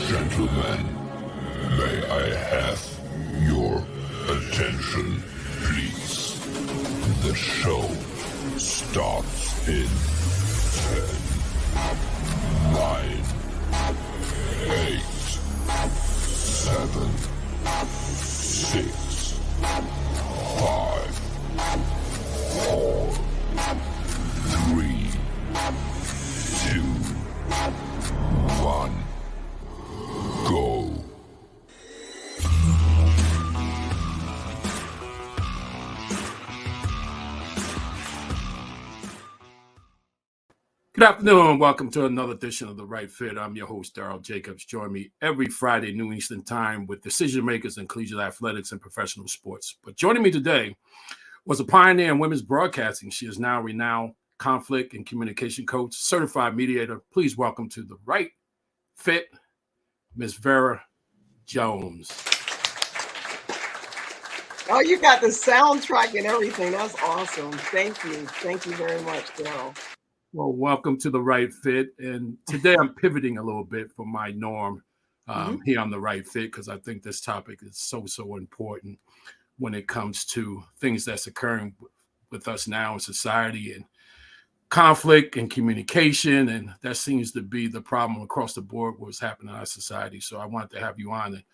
Gentlemen, may I have your attention, please? The show starts in 10, 9, 8, 7, 6, 5, 4, 3, 2, 1. Go. Good afternoon and welcome to another edition of The Right Fit. I'm your host, Darryl Jacobs. Join me every Friday, noon Eastern Time, with decision makers in collegiate athletics and professional sports. But joining me today was a pioneer in women's broadcasting. She is now a renowned conflict and communication coach, certified mediator. Please welcome to The Right Fit, Miss Vera Jones. Oh, you got the soundtrack and everything. That's awesome. Thank you. Thank you very much, Darryl. Well, welcome to The Right Fit. And today I'm pivoting a little bit from my norm here on The Right Fit, because I think this topic is so important when it comes to things that's occurring with us now in society and conflict and communication. And that seems to be the problem across the board, what's happening in our society. So I wanted to have you on and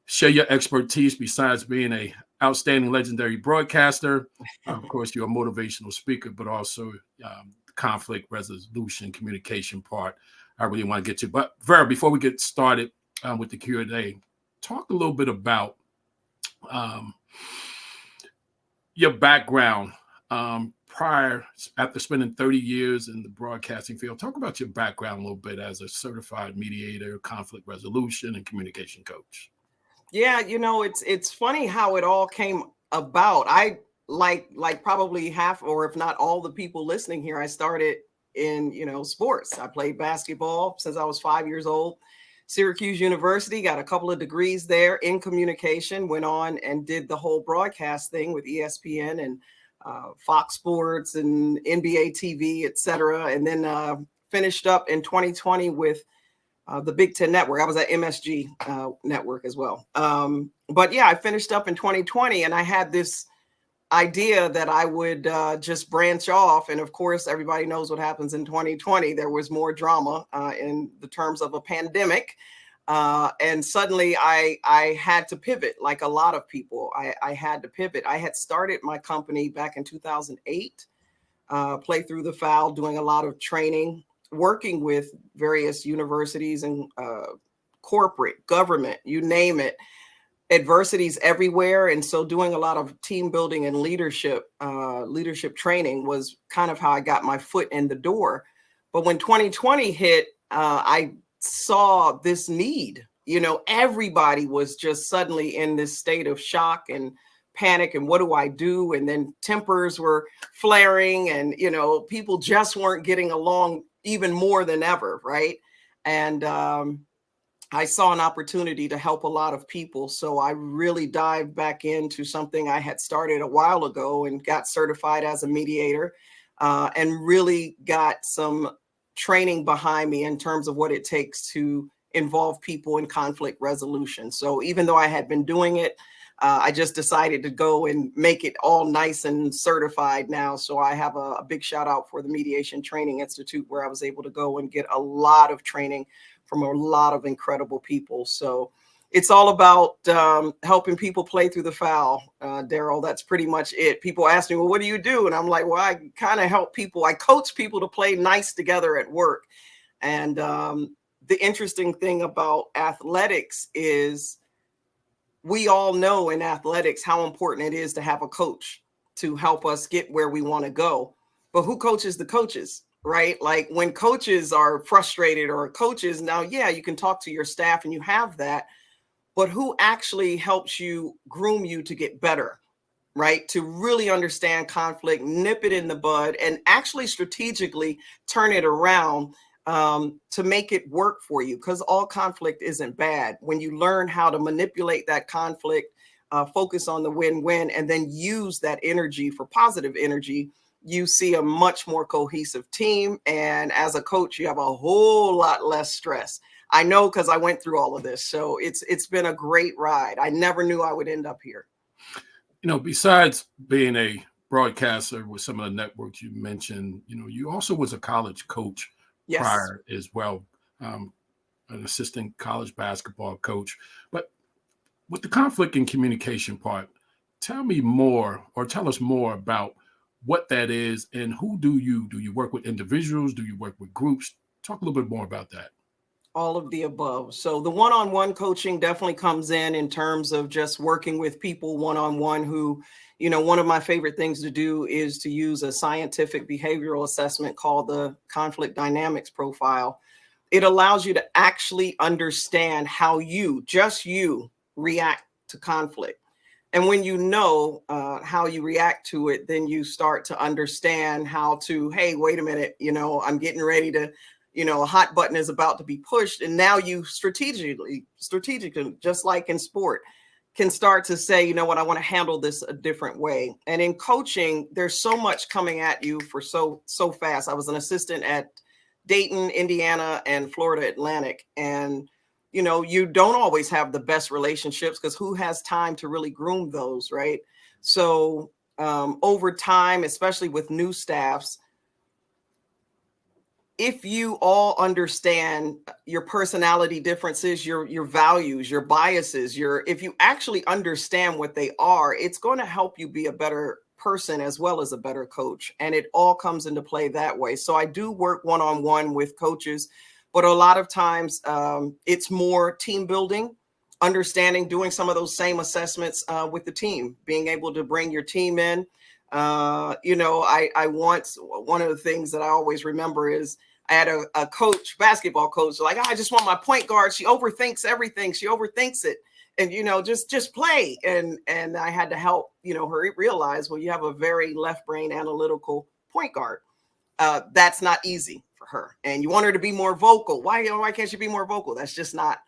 share your expertise besides being a outstanding legendary broadcaster. Of course, you're a motivational speaker, but also conflict resolution, communication part. I really want to get to. But Vera, before we get started with the Q&A, talk a little bit about your background after spending 30 years in the broadcasting field. Talk about your background a little bit as a certified mediator, conflict resolution, and communication coach. Yeah, it's funny how it all came about. I like probably half, or if not all, the people listening here, I started in sports. I played basketball since I was 5 years old. Syracuse University, got a couple of degrees there in communication, went on and did the whole broadcast thing with ESPN and Fox Sports and NBA TV, etc. And then finished up in 2020 with the Big Ten Network. I was at MSG Network as well. But yeah, I finished up in 2020 and I had this idea that I would just branch off. And of course, everybody knows what happens in 2020. There was more drama in the terms of a pandemic. And suddenly I had to pivot, like a lot of people. I had to pivot. I had started my company back in 2008, Play Through the Foul, doing a lot of training, working with various universities and corporate, government, you name it, adversities everywhere. And so doing a lot of team building and leadership training was kind of how I got my foot in the door. But when 2020 hit, I saw this need. Everybody was just suddenly in this state of shock and panic, and what do I do? And then tempers were flaring, and people just weren't getting along even more than ever, right? And I saw an opportunity to help a lot of people. So I really dived back into something I had started a while ago and got certified as a mediator and really got some training behind me in terms of what it takes to involve people in conflict resolution. So even though I had been doing it, I just decided to go and make it all nice and certified now. So I have a big shout out for the Mediation Training Institute, where I was able to go and get a lot of training from a lot of incredible people. So it's all about helping people play through the foul, Darryl. That's pretty much it. People ask me, well, what do you do? And I'm like, well, I kind of help people. I coach people to play nice together at work. And the interesting thing about athletics is we all know in athletics how important it is to have a coach to help us get where we want to go. But who coaches the coaches? Right? Like when coaches are frustrated, or coaches now, yeah, you can talk to your staff and you have that, but who actually helps you groom you to get better, right? To really understand conflict, nip it in the bud, and actually strategically turn it around to make it work for you. Because all conflict isn't bad. When you learn how to manipulate that conflict, focus on the win-win, and then use that energy for positive energy, you see a much more cohesive team. And as a coach, you have a whole lot less stress. I know because I went through all of this. So it's been a great ride. I never knew I would end up here. Besides being a broadcaster with some of the networks you mentioned, you also was a college coach Yes. prior as well, an assistant college basketball coach. But with the conflict and communication part, tell me more, or tell us more about what that is, and who do you work with individuals? Do you work with groups? Talk a little bit more about that. All of the above. So the one-on-one coaching definitely comes in terms of just working with people one-on-one who, one of my favorite things to do is to use a scientific behavioral assessment called the conflict dynamics profile. It allows you to actually understand how just you react to conflict. And when you know how you react to it, then you start to understand how to, hey, wait a minute, I'm getting ready to, a hot button is about to be pushed. And now you strategically, just like in sport, can start to say, you know what, I want to handle this a different way. And in coaching, there's so much coming at you for so fast. I was an assistant at Dayton, Indiana, and Florida Atlantic. And, you don't always have the best relationships because who has time to really groom those, right? So over time, especially with new staffs, if you all understand your personality differences, your values, your biases, if you actually understand what they are, it's going to help you be a better person as well as a better coach. And it all comes into play that way. So I do work one-on-one with coaches, but a lot of times it's more team building, understanding, doing some of those same assessments with the team, being able to bring your team in. I once, one of the things that I always remember is I had a basketball coach, like, I just want my point guard. She overthinks everything. She overthinks it. And, just play. And I had to help, her realize, well, you have a very left brain analytical point guard. That's not easy for her. And you want her to be more vocal. Why can't she be more vocal? That's just not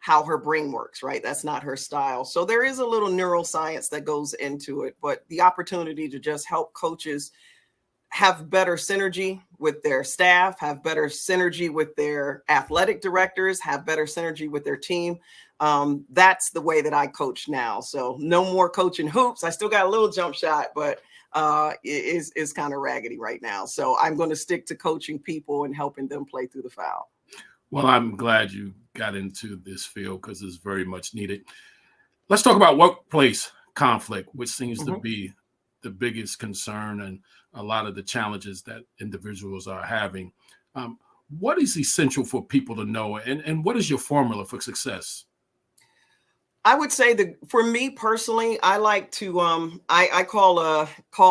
how her brain works, right? That's not her style. So there is a little neuroscience that goes into it, but the opportunity to just help coaches have better synergy with their staff, have better synergy with their athletic directors, have better synergy with their team. That's the way that I coach now. So no more coaching hoops. I still got a little jump shot, but it is kind of raggedy right now. So I'm going to stick to coaching people and helping them play through the foul. Well, I'm glad you got into this field because it's very much needed. Let's talk about workplace conflict, which seems to be the biggest concern and a lot of the challenges that individuals are having. What is essential for people to know, and what is your formula for success? I would say that for me personally, I like to I call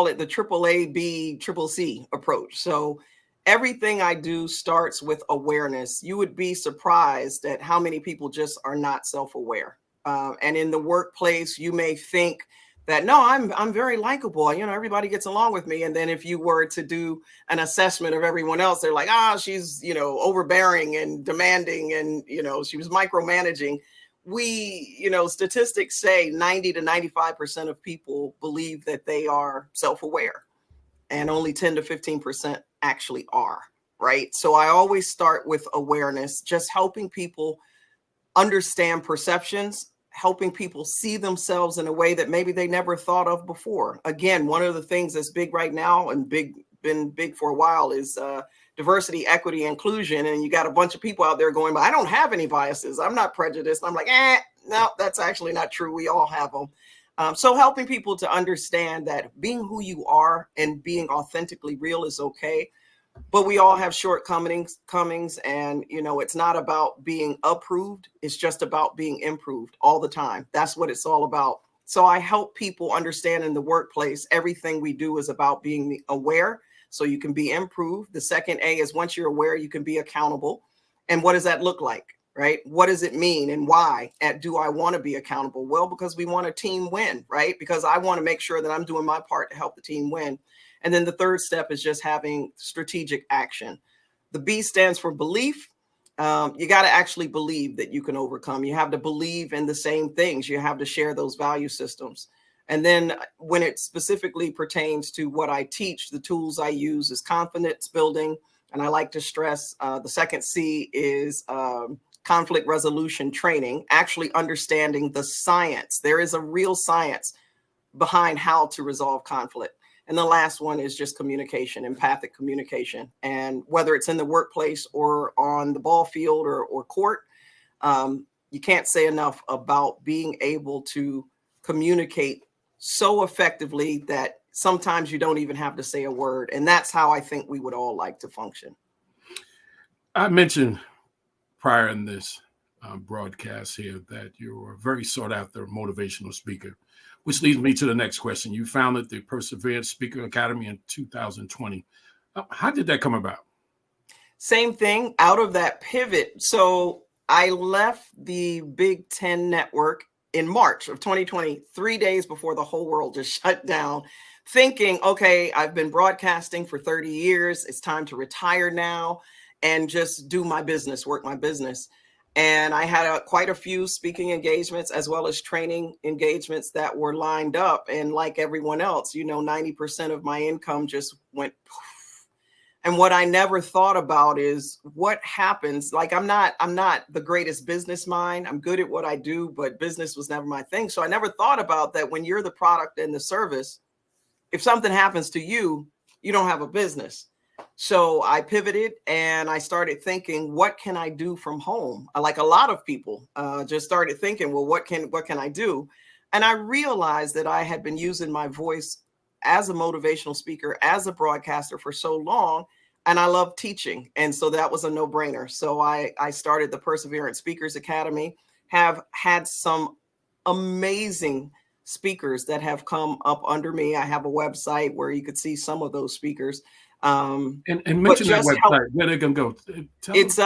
it the AAA CCC approach. So everything I do starts with awareness. You would be surprised at how many people just are not self-aware. And in the workplace, you may think that, no, I'm very likable. Everybody gets along with me. And then if you were to do an assessment of everyone else, they're like, she's, overbearing and demanding. And, she was micromanaging. Statistics say 90 to 95% of people believe that they are self-aware, and only 10 to 15% actually are, right? So I always start with awareness, just helping people understand perceptions, helping people see themselves in a way that maybe they never thought of before. Again, one of the things that's big right now and been big for a while is diversity, equity, inclusion. And you got a bunch of people out there going, but I don't have any biases. I'm not prejudiced. I'm like, no, that's actually not true. We all have them. So helping people to understand that being who you are and being authentically real is okay. But we all have shortcomings, and it's not about being approved. It's just about being improved all the time. That's what it's all about. So I help people understand in the workplace, everything we do is about being aware so you can be improved. The second A is once you're aware, you can be accountable. And what does that look like, right? What does it mean and why? Do I want to be accountable? Well, because we want a team win, right? Because I want to make sure that I'm doing my part to help the team win. And then the third step is just having strategic action. The B stands for belief. You got to actually believe that you can overcome. You have to believe in the same things. You have to share those value systems. And then when it specifically pertains to what I teach, the tools I use is confidence building. And I like to stress the second C is conflict resolution training, actually understanding the science. There is a real science behind how to resolve conflict. And the last one is just communication, empathic communication. And whether it's in the workplace or on the ball field or court, you can't say enough about being able to communicate so effectively that sometimes you don't even have to say a word. And that's how I think we would all like to function. I mentioned prior in this broadcast here that you're a very sought after motivational speaker, which leads me to the next question. You founded the Perseverance Speaker Academy in 2020. How did that come about? Same thing, out of that pivot. So I left the Big Ten network in March of 2020, 3 days before the whole world just shut down, thinking, okay, I've been broadcasting for 30 years. It's time to retire now and just do my business, work my business. And I had quite a few speaking engagements as well as training engagements that were lined up. And like everyone else, 90% of my income just went poof. And what I never thought about is what happens. Like I'm not the greatest business mind. I'm good at what I do, but business was never my thing. So I never thought about that when you're the product and the service, if something happens to you, you don't have a business. So I pivoted and I started thinking, what can I do from home? Like a lot of people just started thinking, well, what can I do? And I realized that I had been using my voice as a motivational speaker, as a broadcaster for so long, and I love teaching. And so that was a no-brainer. So I started the Perseverance Speakers Academy, have had some amazing speakers that have come up under me. I have a website where you could see some of those speakers. And mention that website, where they can go. It's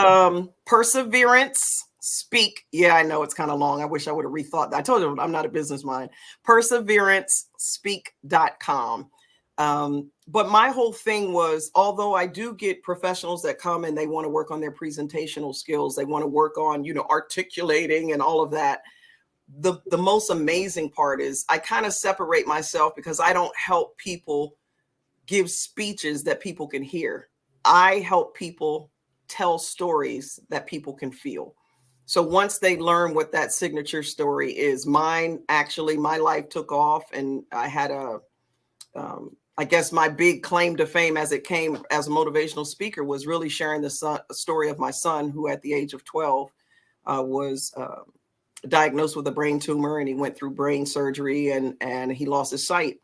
Perseverance Speak. Yeah, I know it's kind of long. I wish I would have rethought that. I told you I'm not a business mind. PerseveranceSpeak.com. But my whole thing was, although I do get professionals that come and they want to work on their presentational skills, they want to work on, articulating and all of that. The most amazing part is I kind of separate myself because I don't help people give speeches that people can hear. I help people tell stories that people can feel. So once they learn what that signature story is, my life took off, and I had I guess my big claim to fame as it came as a motivational speaker was really sharing the story of my son, who at the age of 12 was diagnosed with a brain tumor, and he went through brain surgery and he lost his sight.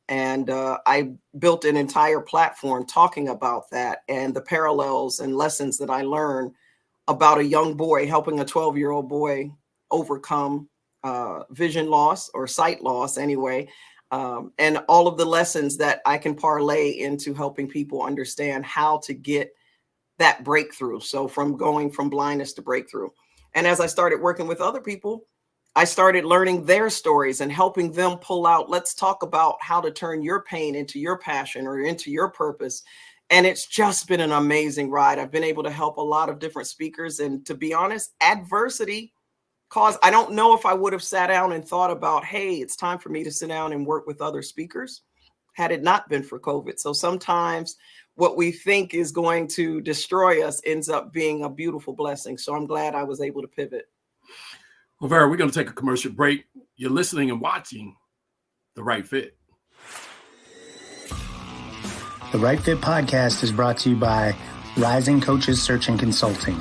And I built an entire platform talking about that and the parallels and lessons that I learned about a young boy, helping a 12-year-old boy overcome vision loss or sight loss anyway. And all of the lessons that I can parlay into helping people understand how to get that breakthrough. So from going from blindness to breakthrough. And as I started working with other people, I started learning their stories and helping them pull out, let's talk about how to turn your pain into your passion or into your purpose. And it's just been an amazing ride. I've been able to help a lot of different speakers. And to be honest, adversity caused, I don't know if I would have sat down and thought about, hey, it's time for me to sit down and work with other speakers had it not been for COVID. So sometimes what we think is going to destroy us ends up being a beautiful blessing. So I'm glad I was able to pivot. Well, Vera, we're going to take a commercial break. You're listening and watching The Right Fit. The Right Fit podcast is brought to you by Rising Coaches Search and Consulting.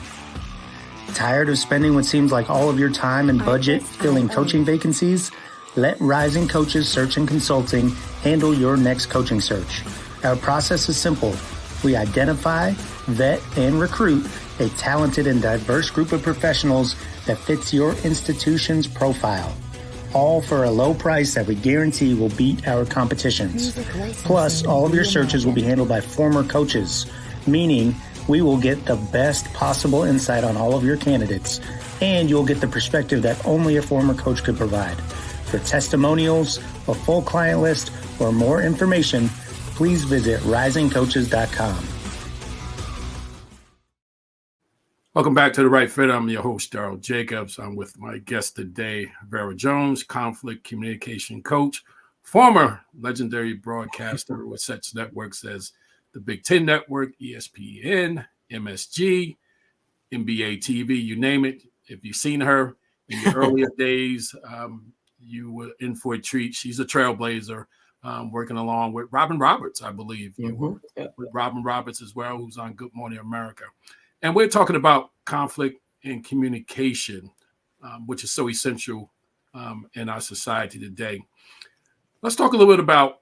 Tired of spending what seems like all of your time and budget filling coaching vacancies? Let Rising Coaches Search and Consulting handle your next coaching search. Our process is simple. We identify, vet, and recruit a talented and diverse group of professionals that fits your institution's profile, all for a low price that we guarantee will beat our competitions. Plus, all of your searches will be handled by former coaches, meaning we will get the best possible insight on all of your candidates, and you'll get the perspective that only a former coach could provide. For testimonials, a full client list, or more information, please visit risingcoaches.com. Welcome back to The Right Fit. I'm your host, Darryl Jacobs. I'm with my guest today, Vera Jones, conflict communication coach, former legendary broadcaster with such networks as the Big Ten Network, ESPN, MSG, NBA TV, you name it. If you've seen her in your earlier days, you were in for a treat. She's a trailblazer, working along with Robin Roberts, I believe. You were with Robin Roberts as well, who's on Good Morning America. And we're talking about conflict and communication, which is so essential in our society today. Let's talk a little bit about,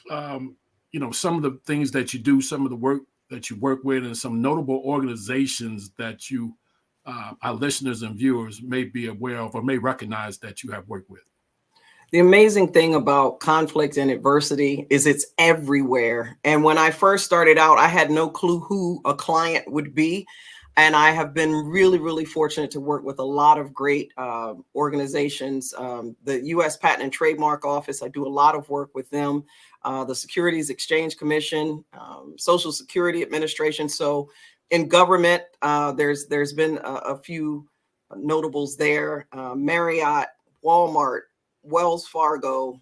some of the things that you do, some of the work that you work with, and some notable organizations that you, our listeners and viewers may be aware of or may recognize that you have worked with. The amazing thing about conflict and adversity is it's everywhere. And when I first started out, I had no clue who a client would be. And I have been really, really fortunate to work with a lot of great organizations. The U.S. Patent and Trademark Office, I do a lot of work with them. The Securities Exchange Commission, Social Security Administration. So in government, there's been a few notables there. Marriott, Walmart, Wells Fargo,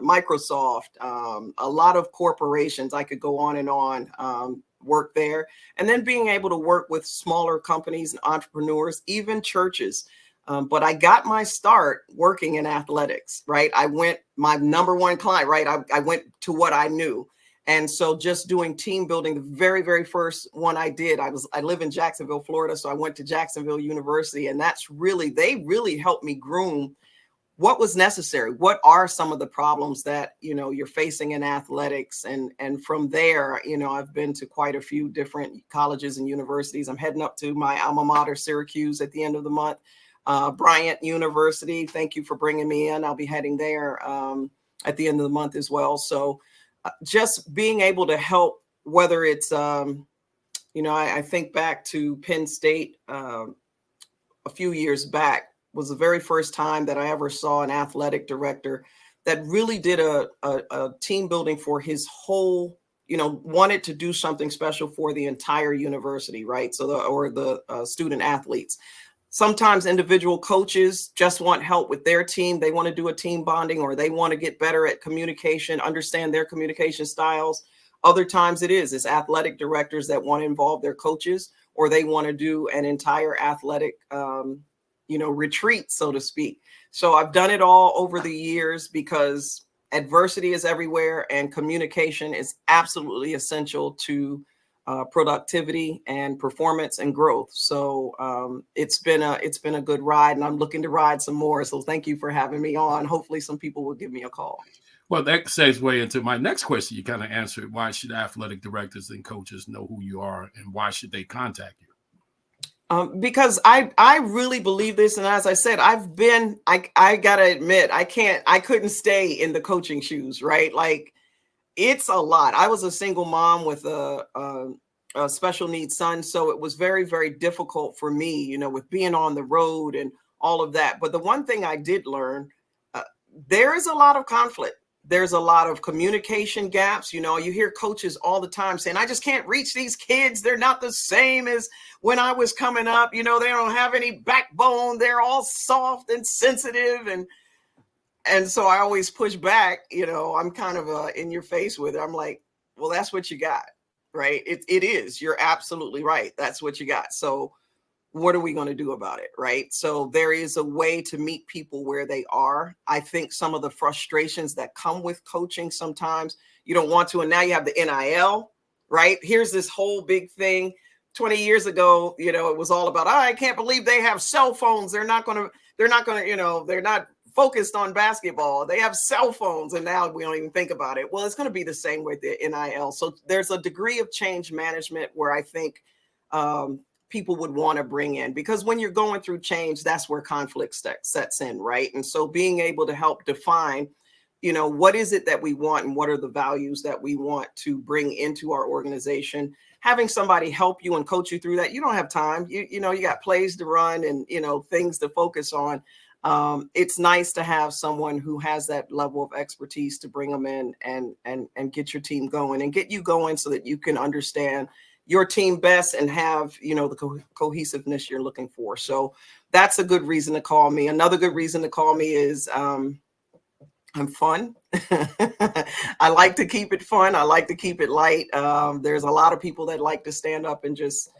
Microsoft, a lot of corporations. I could go on and on, work there. And then being able to work with smaller companies and entrepreneurs, even churches. But I got my start working in athletics, right? My number one client, right? I went to what I knew. And so just doing team building, the very, very first one I did, I live in Jacksonville, Florida. So I went to Jacksonville University, and they really helped me groom what was necessary. What are some of the problems that, you're facing in athletics? And from there, I've been to quite a few different colleges and universities. I'm heading up to my alma mater, Syracuse, at the end of the month. Bryant University, thank you for bringing me in. I'll be heading there at the end of the month as well. So just being able to help, whether it's, I think back to Penn State a few years back, was the very first time that I ever saw an athletic director that really did a team building for his whole, wanted to do something special for the entire university, right? So the student athletes. Sometimes individual coaches just want help with their team. They want to do a team bonding, or they want to get better at communication, understand their communication styles. Other times it's athletic directors that want to involve their coaches, or they want to do an entire athletic retreat, so to speak. So I've done it all over the years because adversity is everywhere, and communication is absolutely essential to productivity and performance and growth. So it's been a good ride, and I'm looking to ride some more. So thank you for having me on. Hopefully some people will give me a call. Well, that segues into my next question. You kind of answered, why should athletic directors and coaches know who you are, and why should they contact you? Because I really believe this. And as I said, I gotta admit, I couldn't stay in the coaching shoes, right? Like, it's a lot. I was a single mom with a special needs son. So it was very, very difficult for me, with being on the road and all of that. But the one thing I did learn, there is a lot of conflict. There's a lot of communication gaps. You hear coaches all the time saying, I just can't reach these kids. They're not the same as when I was coming up. They don't have any backbone. They're all soft and sensitive. And so I always push back. I'm kind of in your face with it. I'm like, well, that's what you got, right? It is. You're absolutely right. That's what you got. So what are we going to do about it, right? So there is a way to meet people where they are. I think some of the frustrations that come with coaching, sometimes you don't want to, and now you have the NIL, right? Here's this whole big thing. 20 years ago, it was all about, I can't believe they have cell phones. They're not focused on basketball. They have cell phones, and now we don't even think about it. Well, it's going to be the same with the NIL. So there's a degree of change management where I think people would want to bring in, because when you're going through change, that's where conflict sets in, right? And so being able to help define, what is it that we want, and what are the values that we want to bring into our organization, having somebody help you and coach you through that. You don't have time. You got plays to run and, things to focus on. It's nice to have someone who has that level of expertise to bring them in and get your team going and get you going so that you can understand your team best and have, the cohesiveness you're looking for. So that's a good reason to call me. Another good reason to call me is I'm fun. I like to keep it fun. I like to keep it light. There's a lot of people that like to stand up and just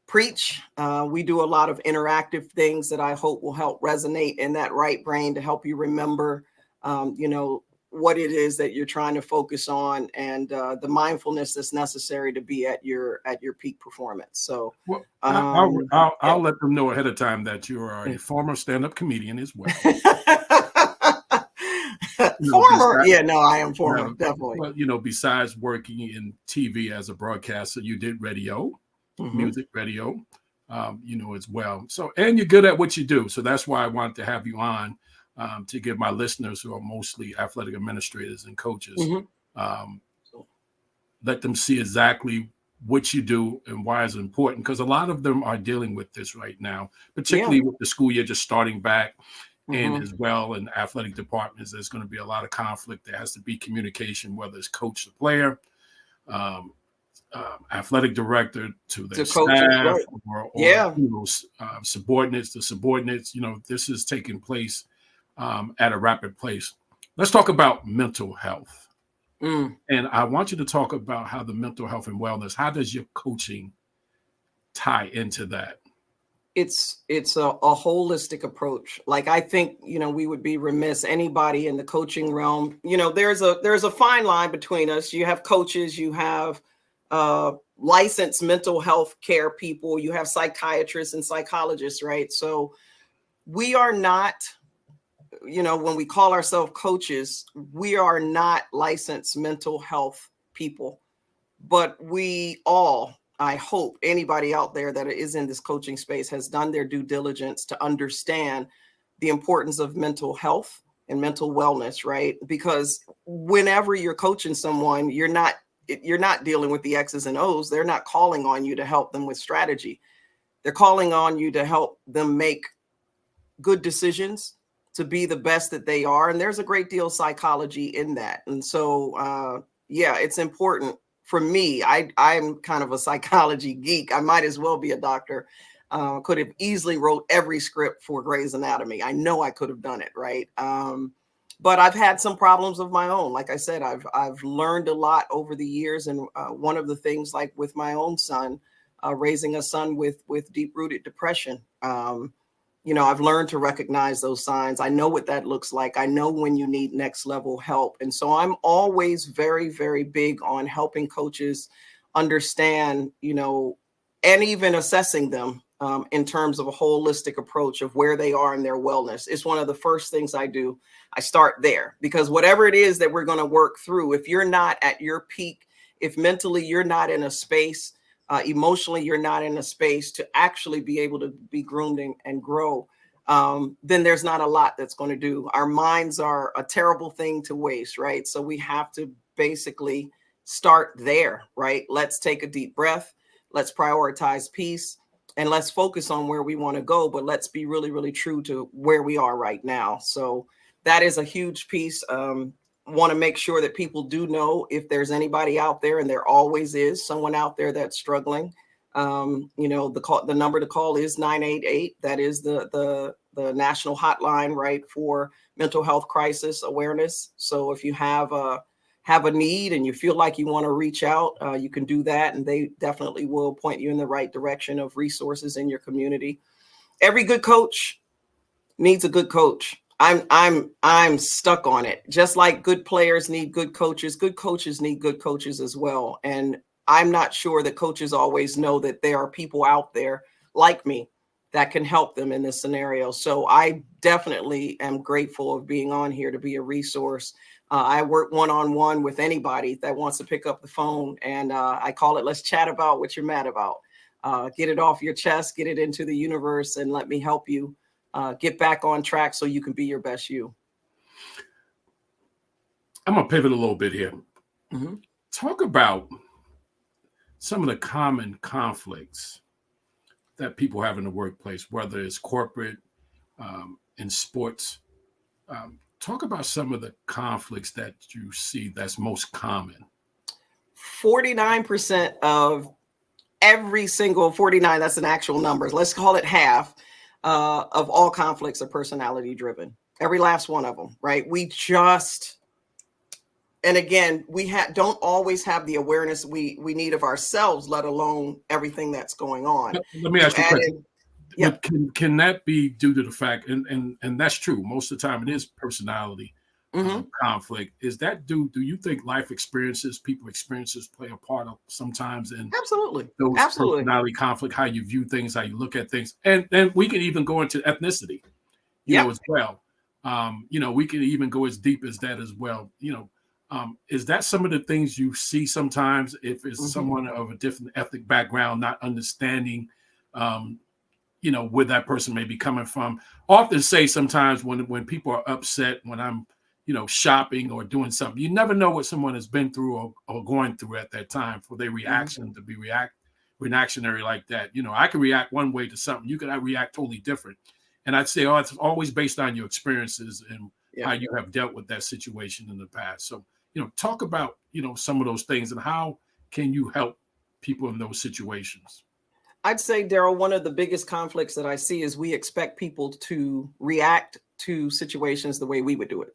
preach. We do a lot of interactive things that I hope will help resonate in that right brain to help you remember, what it is that you're trying to focus on, and the mindfulness that's necessary to be at your peak performance. So, Well, I'll let them know ahead of time that you are a former stand-up comedian as well. Former, I am former, definitely. But besides working in TV as a broadcaster, you did radio, music radio, as well. So, and you're good at what you do. So that's why I wanted to have you on, to give my listeners, who are mostly athletic administrators and coaches, let them see exactly what you do and why it's important, because a lot of them are dealing with this right now, particularly with the school year just starting back. And as well in athletic departments, there's going to be a lot of conflict. There has to be communication, whether it's coach to player, athletic director to their staff, coaches, or subordinates to subordinates. This is taking place at a rapid pace. Let's talk about mental health. And I want you to talk about how the mental health and wellness, how does your coaching tie into that? It's a holistic approach. Like, I think, we would be remiss, anybody in the coaching realm, there's a fine line between us. You have coaches, you have licensed mental health care people, you have psychiatrists and psychologists, right? So we are not, when we call ourselves coaches, we are not licensed mental health people, but we all, I hope anybody out there that is in this coaching space has done their due diligence to understand the importance of mental health and mental wellness, right? Because whenever you're coaching someone, you're not dealing with the X's and O's. They're not calling on you to help them with strategy. They're calling on you to help them make good decisions, to be the best that they are. And there's a great deal of psychology in that. And so, it's important. For me, I'm kind of a psychology geek. I might as well be a doctor. Could have easily wrote every script for Grey's Anatomy. I know I could have done it, right? But I've had some problems of my own. Like I said, I've learned a lot over the years. And one of the things, like with my own son, raising a son with deep-rooted depression, I've learned to recognize those signs. I know what that looks like. I know when you need next level help. And so I'm always very, very big on helping coaches understand, and even assessing them in terms of a holistic approach of where they are in their wellness. It's one of the first things I do. I start there, because whatever it is that we're going to work through, if you're not at your peak, if mentally you're not in a space, emotionally you're not in a space to actually be able to be groomed and grow, then there's not a lot that's going to do. Our minds are a terrible thing to waste, right? So we have to basically start there, right? Let's take a deep breath. Let's prioritize peace, and let's focus on where we want to go, but let's be really, really true to where we are right now. So that is a huge piece. Want to make sure that people do know, if there's anybody out there, and there always is someone out there that's struggling, the number to call is 988. That is the national hotline, right, for mental health crisis awareness. So if you have a need and you feel like you want to reach out, you can do that, and they definitely will point you in the right direction of resources in your community. Every good coach needs a good coach. I'm stuck on it. Just like good players need good coaches need good coaches as well. And I'm not sure that coaches always know that there are people out there like me that can help them in this scenario. So I definitely am grateful of being on here to be a resource. I work one-on-one with anybody that wants to pick up the phone, and I call it, let's chat about what you're mad about. Get it off your chest, get it into the universe, and let me help you get back on track so you can be your best you. I'm going to pivot a little bit here. Talk about some of the common conflicts that people have in the workplace, whether it's corporate, in sports. Talk about some of the conflicts that you see that's most common. 49% of every single 49, that's an actual number. Let's call it half of all conflicts are personality driven. Every last one of them, right? We just And again, we don't always have the awareness we need of ourselves, let alone everything that's going on. Let me ask you a question. Yep. Can that be due to the fact, and that's true, most of the time it is personality conflict. Is that do you think life experiences, people experiences play a part of sometimes in Absolutely. those Absolutely. personality conflict, how you view things, how you look at things? And we can even go into ethnicity, as well. We can even go as deep as that as well. Is that some of the things you see sometimes if it's someone of a different ethnic background, not understanding, where that person may be coming from? Often say sometimes when people are upset, when I'm, shopping or doing something, you never know what someone has been through or going through at that time for their reaction to be reactionary like that. I can react one way to something. You could react totally different. And I'd say, it's always based on your experiences and how you have dealt with that situation in the past. So, talk about, some of those things and how can you help people in those situations? I'd say, Darryl, one of the biggest conflicts that I see is we expect people to react to situations the way we would do it,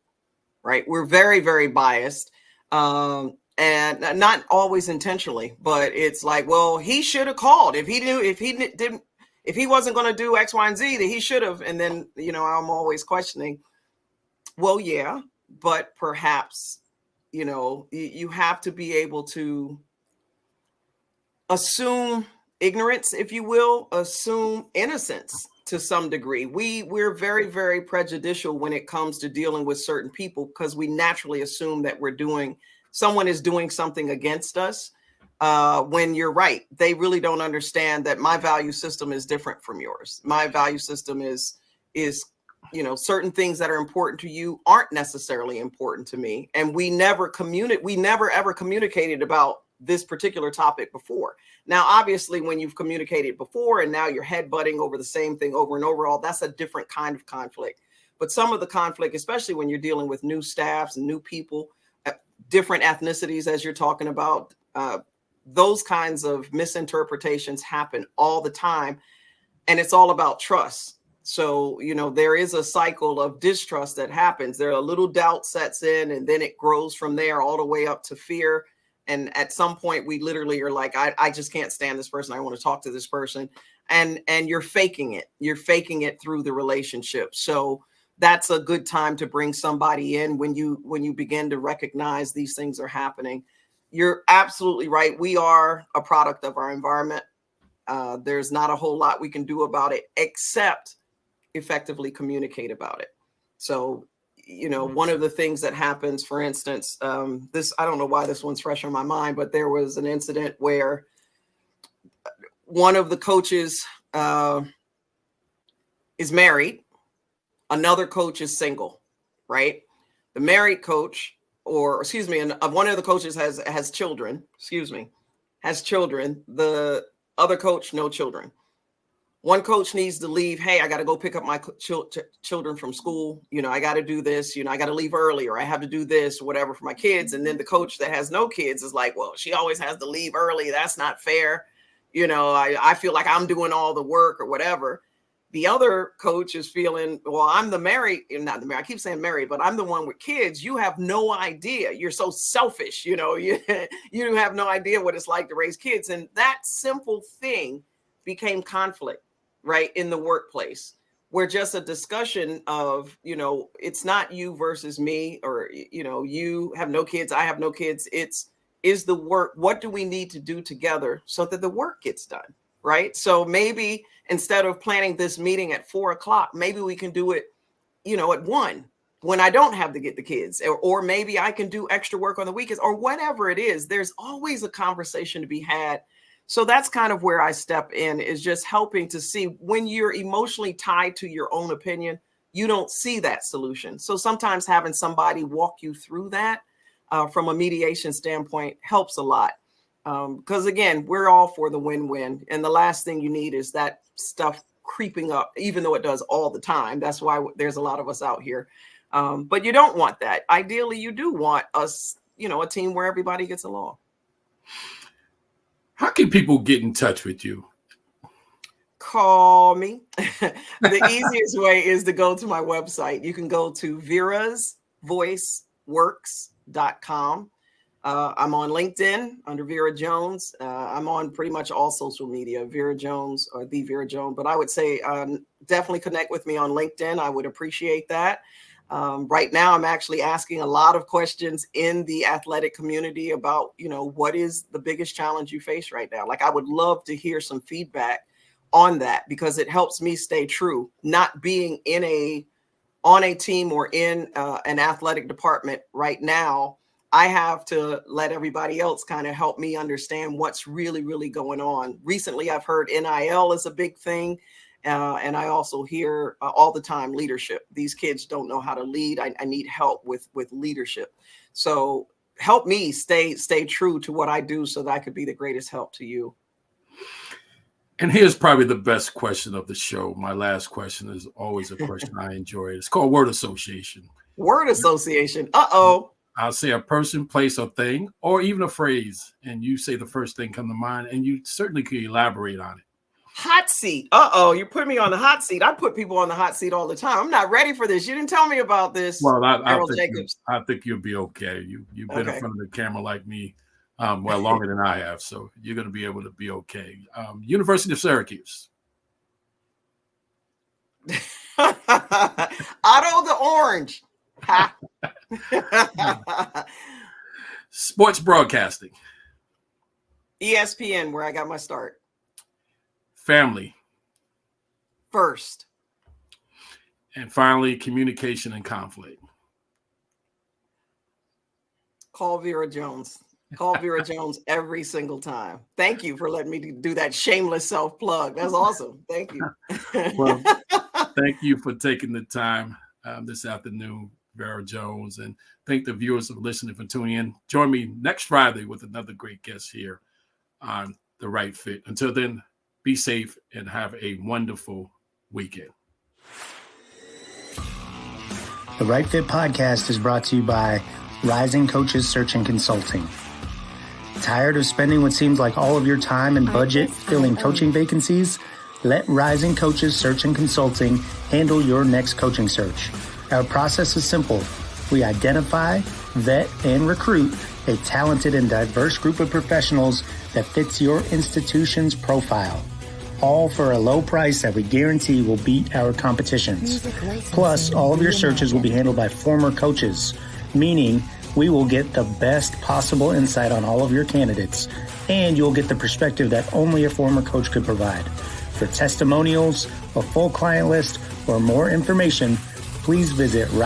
right? We're very, very biased, and not always intentionally, but it's like, well, he should have called. If he wasn't going to do X, Y, and Z, that he should have. And then, I'm always questioning, well, yeah, but perhaps, you have to be able to assume ignorance, if you will, assume innocence to some degree. We're very, very prejudicial when it comes to dealing with certain people because we naturally assume that someone is doing something against us. When you're right, they really don't understand that my value system is different from yours. My value system is certain things that are important to you aren't necessarily important to me. And we never ever communicated about this particular topic before. Now, obviously, when you've communicated before and now you're headbutting over the same thing over and over, that's a different kind of conflict. But some of the conflict, especially when you're dealing with new staffs and new people, different ethnicities, as you're talking about, those kinds of misinterpretations happen all the time. And it's all about trust. So, there is a cycle of distrust that happens. There are a little doubt sets in, and then it grows from there all the way up to fear. And at some point, we literally are like, I just can't stand this person. I want to talk to this person. And you're faking it. You're faking it through the relationship. So that's a good time to bring somebody in when you begin to recognize these things are happening. You're absolutely right. We are a product of our environment. There's not a whole lot we can do about it except effectively communicate about it. So, one of the things that happens, for instance, I don't know why this one's fresh on my mind, but there was an incident where one of the coaches is married. Another coach is single, right? The married coach, one of the coaches has children, has children. The other coach, no children. One coach needs to leave. Hey, I got to go pick up my children from school. I got to do this. I got to leave early, or I have to do this, or whatever for my kids. And then the coach that has no kids is like, well, she always has to leave early. That's not fair. I feel like I'm doing all the work or whatever. The other coach is feeling, well, I'm not the married. I keep saying married, but I'm the one with kids. You have no idea. You're so selfish. You have no idea what it's like to raise kids. And that simple thing became conflict. Right, in the workplace, where just a discussion of, it's not you versus me, or, you have no kids, I have no kids. Is the work, what do we need to do together so that the work gets done? Right. So maybe instead of planning this meeting at 4:00, maybe we can do it, at 1 when I don't have to get the kids, or maybe I can do extra work on the weekends, or whatever it is. There's always a conversation to be had. So that's kind of where I step in, is just helping to see when you're emotionally tied to your own opinion, you don't see that solution. So sometimes having somebody walk you through that from a mediation standpoint helps a lot. Because again, we're all for the win-win. And the last thing you need is that stuff creeping up, even though it does all the time. That's why there's a lot of us out here. But you don't want that. Ideally, you do want us, a team where everybody gets along. How can people get in touch with you? Call me. The easiest way is to go to my website. You can go to verasvoiceworks.com. veras.com. I'm on LinkedIn under Vera Jones. I'm on pretty much all social media, Vera Jones or the Vera Jones. But I would say definitely connect with me on LinkedIn. I would appreciate that. Right now, I'm actually asking a lot of questions in the athletic community about, what is the biggest challenge you face right now? Like, I would love to hear some feedback on that because it helps me stay true, not being on a team or in an athletic department right now. I have to let everybody else kind of help me understand what's really, really going on. Recently, I've heard NIL is a big thing. And I also hear all the time leadership. These kids don't know how to lead. I need help with leadership. So help me stay true to what I do so that I could be the greatest help to you. And here's probably the best question of the show. My last question is always a question I enjoy. It's called word association. Word association. Uh-oh. I'll say a person, place, or thing, or even a phrase, and you say the first thing come to mind, and you certainly can elaborate on it. Hot seat. Uh-oh, you put me on the hot seat. I put people on the hot seat all the time. I'm not ready for this. You didn't tell me about this. Well, Darryl Jacobs. I think you'll be okay. You've been in front of the camera like me, longer than I have, so you're going to be able to be okay. University of Syracuse. Otto the Orange. Ha. Sports broadcasting. ESPN, where I got my start. Family. First. And finally, communication and conflict. Call Vera Jones. Call Vera Jones every single time. Thank you for letting me do that shameless self-plug. That's awesome. Thank you. Well, thank you for taking the time this afternoon, Vera Jones, and thank the viewers for listening, for tuning in. Join me next Friday with another great guest here on The Right Fit. Until then, be safe and have a wonderful weekend. The Right Fit Podcast is brought to you by Rising Coaches Search and Consulting. Tired of spending what seems like all of your time and budget filling coaching vacancies? Let Rising Coaches Search and Consulting handle your next coaching search. Our process is simple. We identify, vet, and recruit a talented and diverse group of professionals that fits your institution's profile. All for a low price that we guarantee will beat our competitions. Plus, all of your searches will be handled by former coaches, meaning we will get the best possible insight on all of your candidates, and you'll get the perspective that only a former coach could provide. For testimonials, a full client list, or more information, please visit Rising